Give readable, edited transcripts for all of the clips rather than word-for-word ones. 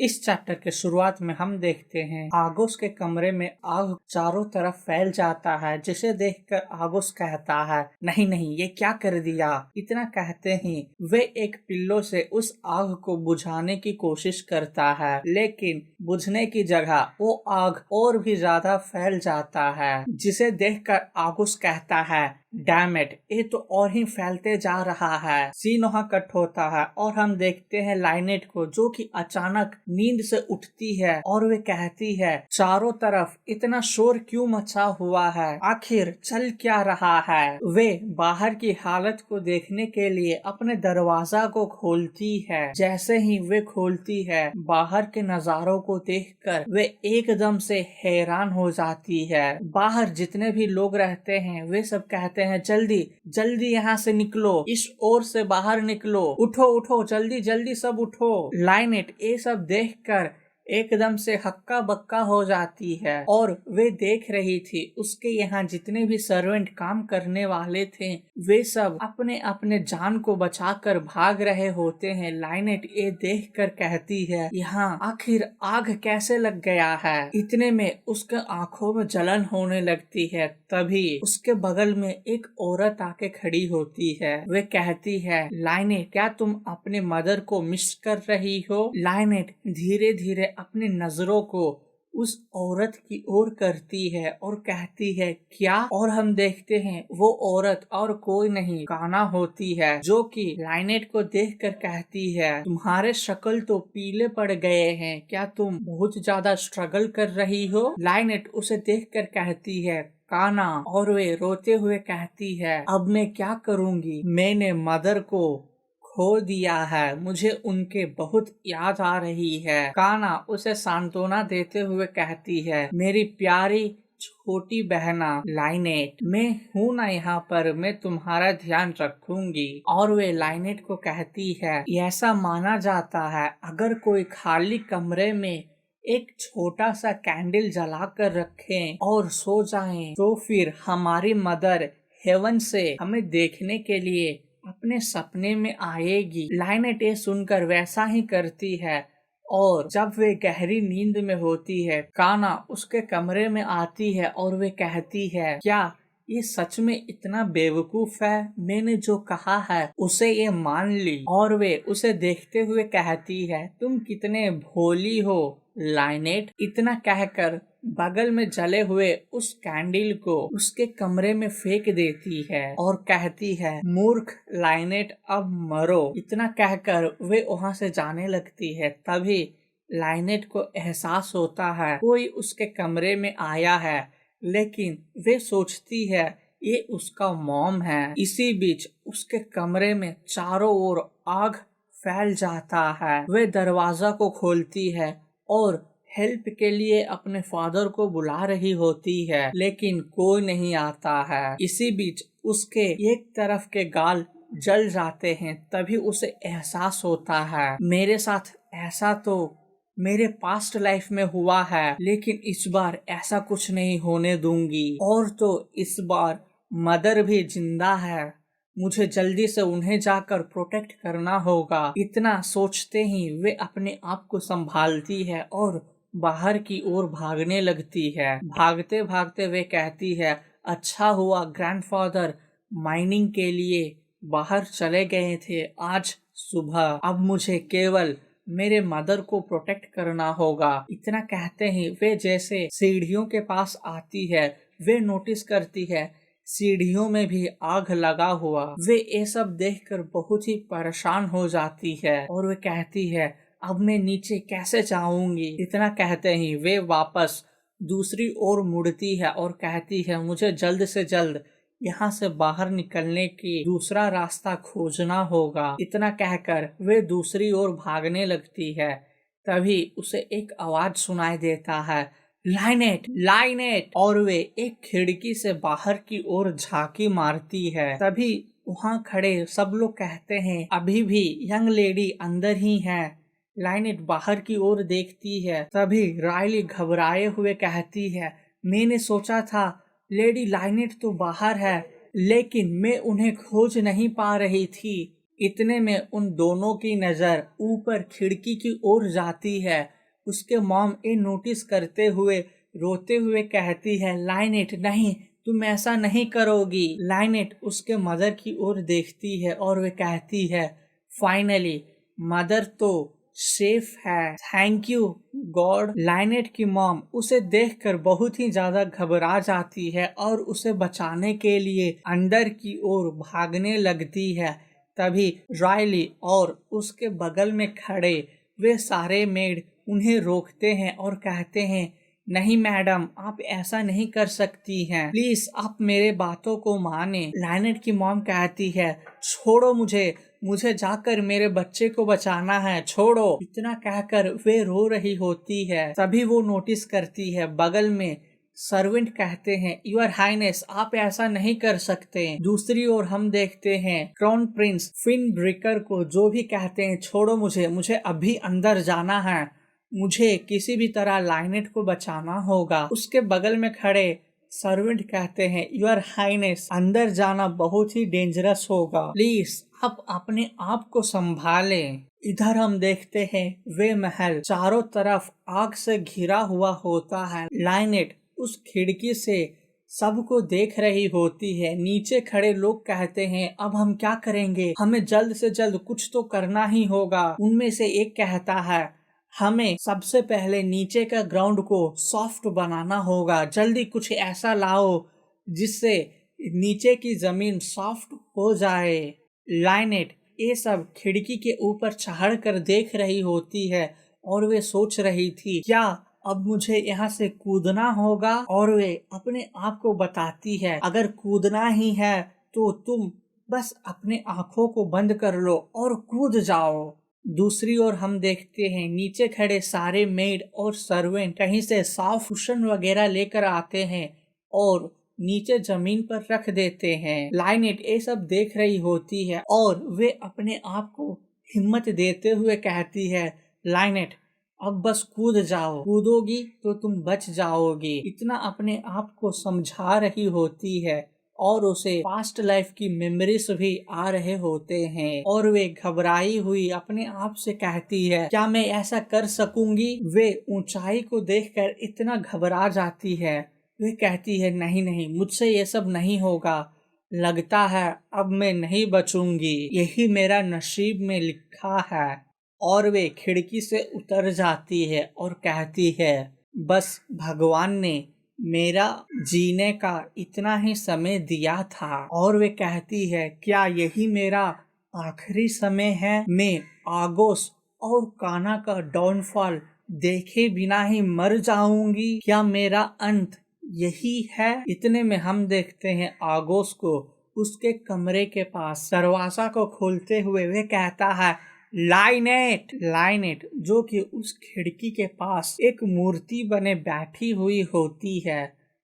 इस चैप्टर के शुरुआत में हम देखते हैं आगोस के कमरे में आग चारों तरफ फैल जाता है, जिसे देखकर आगोस कहता है, नहीं नहीं, ये क्या कर दिया। इतना कहते ही वे एक पिल्लो से उस आग को बुझाने की कोशिश करता है, लेकिन बुझने की जगह वो आग और भी ज्यादा फैल जाता है, जिसे देखकर आगोस कहता है, डैम इट, ये तो और ही फैलते जा रहा है। सीन वहाँ कट होता है और हम देखते हैं लाइनेट को, जो कि अचानक नींद से उठती है और वे कहती है, चारों तरफ इतना शोर क्यों मचा हुआ है, आखिर चल क्या रहा है। वे बाहर की हालत को देखने के लिए अपने दरवाजा को खोलती है। जैसे ही वे खोलती है, बाहर के नजारों को देखकर वे एकदम से हैरान हो जाती है। बाहर जितने भी लोग रहते हैं वे सब कहते हैं, जल्दी जल्दी यहाँ से निकलो, इस ओर से बाहर निकलो, उठो उठो, जल्दी जल्दी सब उठो। लाइनेट ये सब देखकर एकदम से हक्का बक्का हो जाती है और वे देख रही थी उसके यहाँ जितने भी सर्वेंट काम करने वाले थे वे सब अपने अपने जान को बचाकर भाग रहे होते हैं। लाइनेट ये देखकर कहती है, यहाँ आखिर आग कैसे लग गया है। इतने में उसके आंखों में जलन होने लगती है। तभी उसके बगल में एक औरत आके खड़ी होती है। वे कहती है, लाइनेट क्या तुम अपने मदर को मिस कर रही हो। लाइनेट धीरे धीरे अपनी नजरों को उस औरत की ओर करती है और कहती है, क्या। और हम देखते हैं वो औरत और कोई नहीं काना होती है, जो कि लाइनेट को देखकर कहती है, तुम्हारे शक्ल तो पीले पड़ गए हैं, क्या तुम बहुत ज्यादा स्ट्रगल कर रही हो। लाइनेट उसे देखकर कहती है, काना। और वे रोते हुए कहती है, अब मैं क्या करूंगी, मैंने मदर को खो दिया है, मुझे उनके बहुत याद आ रही है। काना उसे सांत्वना देते हुए कहती है, मेरी प्यारी छोटी बहना लाइनेट, मैं हूँ ना यहाँ पर, मैं तुम्हारा ध्यान रखूंगी। और वे लाइनेट को कहती है, ऐसा माना जाता है अगर कोई खाली कमरे में एक छोटा सा कैंडल जलाकर रखें और सो जाएं, तो फिर हमारी मदर हेवन से हमें देखने के लिए अपने सपने में आएगी। लाइनेट ये सुनकर वैसा ही करती है और जब वे गहरी नींद में होती है, काना उसके कमरे में आती है और वे कहती है, क्या ये सच में इतना बेवकूफ है, मैंने जो कहा है उसे ये मान ली। और वे उसे देखते हुए कहती है, तुम कितने भोली हो लाइनेट। इतना कहकर बगल में जले हुए उस कैंडल को उसके कमरे में फेंक देती है और कहती है, मूर्ख लाइनेट, अब मरो। इतना कहकर वे वहां से जाने लगती है। तभी लाइनेट को एहसास होता है कोई उसके कमरे में आया है, लेकिन वे सोचती है ये उसका मॉम है। इसी बीच उसके कमरे में चारों ओर आग फैल जाता है। वे दरवाजा को खोलती है और हेल्प के लिए अपने फादर को बुला रही होती है, लेकिन कोई नहीं आता है। इसी बीच उसके एक तरफ के गाल जल जाते हैं। तभी उसे एहसास होता है, मेरे साथ ऐसा तो मेरे पास्ट लाइफ में हुआ है, लेकिन इस बार ऐसा कुछ नहीं होने दूंगी। और तो इस बार मदर भी जिंदा है, मुझे जल्दी से उन्हें जाकर प्रोटेक्ट करना होगा। इतना सोचते ही वे अपने आप को संभालती है और बाहर की ओर भागने लगती है। भागते भागते वे कहती है, अच्छा हुआ ग्रैंडफादर माइनिंग के लिए बाहर चले गए थे आज सुबह, अब मुझे केवल मेरे मदर को प्रोटेक्ट करना होगा। इतना कहते ही वे जैसे सीढ़ियों के पास आती है, वे नोटिस करती है सीढ़ियों में भी आग लगा हुआ। वे ये सब देखकर बहुत ही परेशान हो जाती है और वे कहती है, अब मैं नीचे कैसे जाऊंगी। इतना कहते ही वे वापस दूसरी ओर मुड़ती है और कहती है, मुझे जल्द से जल्द यहाँ से बाहर निकलने की दूसरा रास्ता खोजना होगा। इतना कहकर वे दूसरी ओर भागने लगती है। तभी उसे एक आवाज सुनाई देता है, लाइनेट लाइनेट। और वे एक खिड़की से बाहर की ओर झांकी मारती है। तभी वहाँ खड़े सब लोग कहते हैं, अभी भी यंग लेडी अंदर ही है। लाइनेट बाहर की ओर देखती है। तभी रायली घबराए हुए कहती है, मैंने सोचा था लेडी लाइनेट तो बाहर है, लेकिन मैं उन्हें खोज नहीं पा रही थी। इतने में उन दोनों की नजर ऊपर खिड़की की ओर जाती है। उसके मॉम ये नोटिस करते हुए रोते हुए कहती है, लाइनेट नहीं, तुम ऐसा नहीं करोगी। लाइनेट उसके मदर की ओर देखती है और वे कहती है, फाइनली मदर तो सेफ है, थैंक यू गॉड। लाइनेट की मॉम उसे देखकर बहुत ही ज्यादा घबरा जाती है और उसे बचाने के लिए अंदर की ओर भागने लगती है। तभी रायली और उसके बगल में खड़े वे सारे मेड उन्हें रोकते हैं और कहते हैं, नहीं मैडम, आप ऐसा नहीं कर सकती हैं, प्लीज आप मेरे बातों को माने। लाइनेट की मॉम कहती है, छोड़ो मुझे जाकर मेरे बच्चे को बचाना है, छोड़ो। इतना कहकर वे रो रही होती है। तभी वो नोटिस करती है बगल में सर्वेंट कहते हैं, यूर हाइनेस, आप ऐसा नहीं कर सकते। दूसरी ओर हम देखते हैं क्राउन प्रिंस फिन ब्रेकर को, जो भी कहते हैं, छोड़ो मुझे अभी अंदर जाना है, मुझे किसी भी तरह लाइनेट को बचाना होगा। उसके बगल में खड़े सर्वेंट कहते हैं, यूर हाइनेस, अंदर जाना बहुत ही डेंजरस होगा, प्लीज आप अपने आप को संभालें। इधर हम देखते हैं वे महल चारों तरफ आग से घिरा हुआ होता है। लाइनेट उस खिड़की से सबको देख रही होती है। नीचे खड़े लोग कहते हैं, अब हम क्या करेंगे, हमें जल्द से जल्द कुछ तो करना ही होगा। उनमें से एक कहता है, हमें सबसे पहले नीचे का ग्राउंड को सॉफ्ट बनाना होगा, जल्दी कुछ ऐसा लाओ जिससे नीचे की जमीन सॉफ्ट हो जाए। लाइनेट ये सब खिड़की के ऊपर चढ़ कर देख रही होती है और वे सोच रही थी, क्या अब मुझे यहाँ से कूदना होगा। और वे अपने आप को बताती है, अगर कूदना ही है तो तुम बस अपने आँखों को बंद कर लो और कूद जाओ। दूसरी ओर हम देखते हैं नीचे खड़े सारे मेड और सर्वेंट कहीं से सॉफ्ट कुशन वगैरह लेकर आते हैं और नीचे जमीन पर रख देते हैं। लाइनेट ये सब देख रही होती है और वे अपने आप को हिम्मत देते हुए कहती है, लाइनेट अब बस कूद जाओ, कूदोगी तो तुम बच जाओगी। इतना अपने आप को समझा रही होती है और उसे पास्ट लाइफ की मेमोरीज भी आ रहे होते हैं और वे घबराई हुई अपने आप से कहती है, क्या मैं ऐसा कर सकूंगी। वे ऊंचाई को देखकर इतना घबरा जाती है। वे कहती है, नहीं, मुझसे ये सब नहीं होगा, लगता है अब मैं नहीं बचूंगी, यही मेरा नसीब में लिखा है। और वे खिड़की से उतर जाती है और कहती है, बस भगवान ने मेरा जीने का इतना ही समय दिया था। और वे कहती है, क्या यही मेरा आखिरी समय है। मैं आगोस और काना का डाउनफॉल देखे बिना ही मर जाऊंगी। क्या मेरा अंत यही है। इतने में हम देखते हैं आगोस को उसके कमरे के पास दरवाजा को खोलते हुए वे कहता है, लाइनेट जो कि उस खिड़की के पास एक मूर्ति बने बैठी हुई होती है।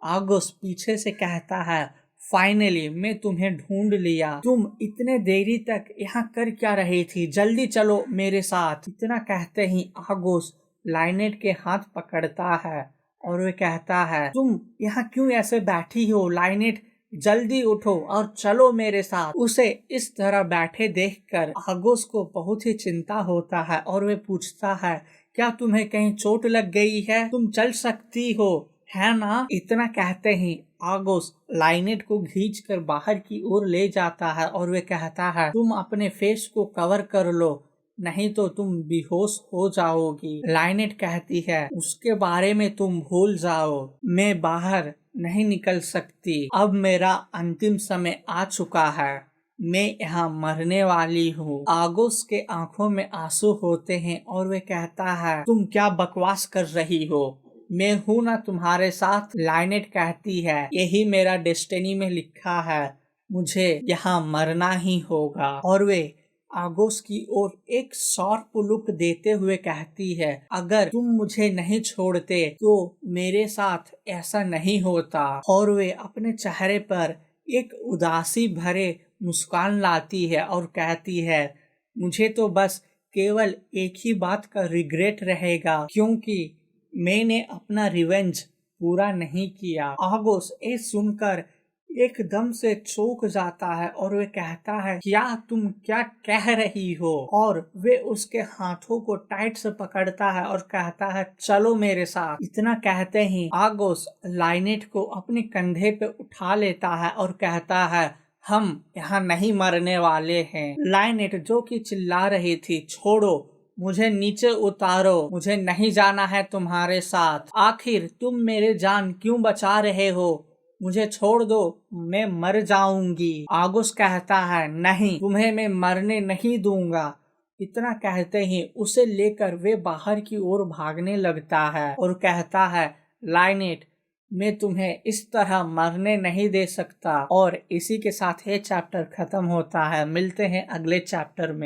आगोस पीछे से कहता है, फाइनली मैं तुम्हें ढूंढ लिया, तुम इतने देरी तक यहाँ कर क्या रही थी, जल्दी चलो मेरे साथ। इतना कहते ही आगोस लाइनेट के हाथ पकड़ता है और वे कहता है, तुम यहाँ क्यों ऐसे बैठी हो लाइनेट, जल्दी उठो और चलो मेरे साथ। उसे इस तरह बैठे देखकर आगोस को बहुत ही चिंता होता है और वे पूछता है, क्या तुम्हें कहीं चोट लग गई है, तुम चल सकती हो है ना। इतना कहते ही आगोस लाइनेट को खींचकर बाहर की ओर ले जाता है और वे कहता है, तुम अपने फेस को कवर कर लो, नहीं तो तुम बेहोश हो जाओगी। लाइनेट कहती है, उसके बारे में तुम भूल जाओ, मैं बाहर नहीं निकल सकती, अब मेरा अंतिम समय आ चुका है, मैं यहाँ मरने वाली हूँ। आगोस के आंखों में आंसू होते हैं और वे कहता है, तुम क्या बकवास कर रही हो, मैं हूँ ना तुम्हारे साथ। लाइनेट कहती है, यही मेरा डेस्टिनी में लिखा है, मुझे यहाँ मरना ही होगा। और वे आगोस की ओर एक शार्प लुक देते हुए कहती है, अगर तुम मुझे नहीं छोड़ते तो मेरे साथ ऐसा नहीं होता। और वे अपने चेहरे पर एक उदासी भरे मुस्कान लाती है और कहती है, मुझे तो बस केवल एक ही बात का रिग्रेट रहेगा, क्योंकि मैंने अपना रिवेंज पूरा नहीं किया। आगोस ये सुनकर एकदम से चौंक जाता है और वे कहता है, क्या तुम क्या कह रही हो? और वे उसके हाथों को टाइट से पकड़ता है और कहता है, चलो मेरे साथ। इतना कहते ही आगोस लाइनेट को अपने कंधे पे उठा लेता है और कहता है, हम यहाँ नहीं मरने वाले हैं। लाइनेट जो कि चिल्ला रही थी, छोड़ो मुझे, नीचे उतारो, मुझे नहीं जाना है तुम्हारे साथ। आखिर तुम मेरे जान क्यों बचा रहे हो? मुझे छोड़ दो, मैं मर जाऊंगी। आगुस कहता है, नहीं, तुम्हें मैं मरने नहीं दूंगा। इतना कहते ही उसे लेकर वे बाहर की ओर भागने लगता है और कहता है, लाइनेट, मैं तुम्हें इस तरह मरने नहीं दे सकता। और इसी के साथ ये चैप्टर खत्म होता है। मिलते हैं अगले चैप्टर में।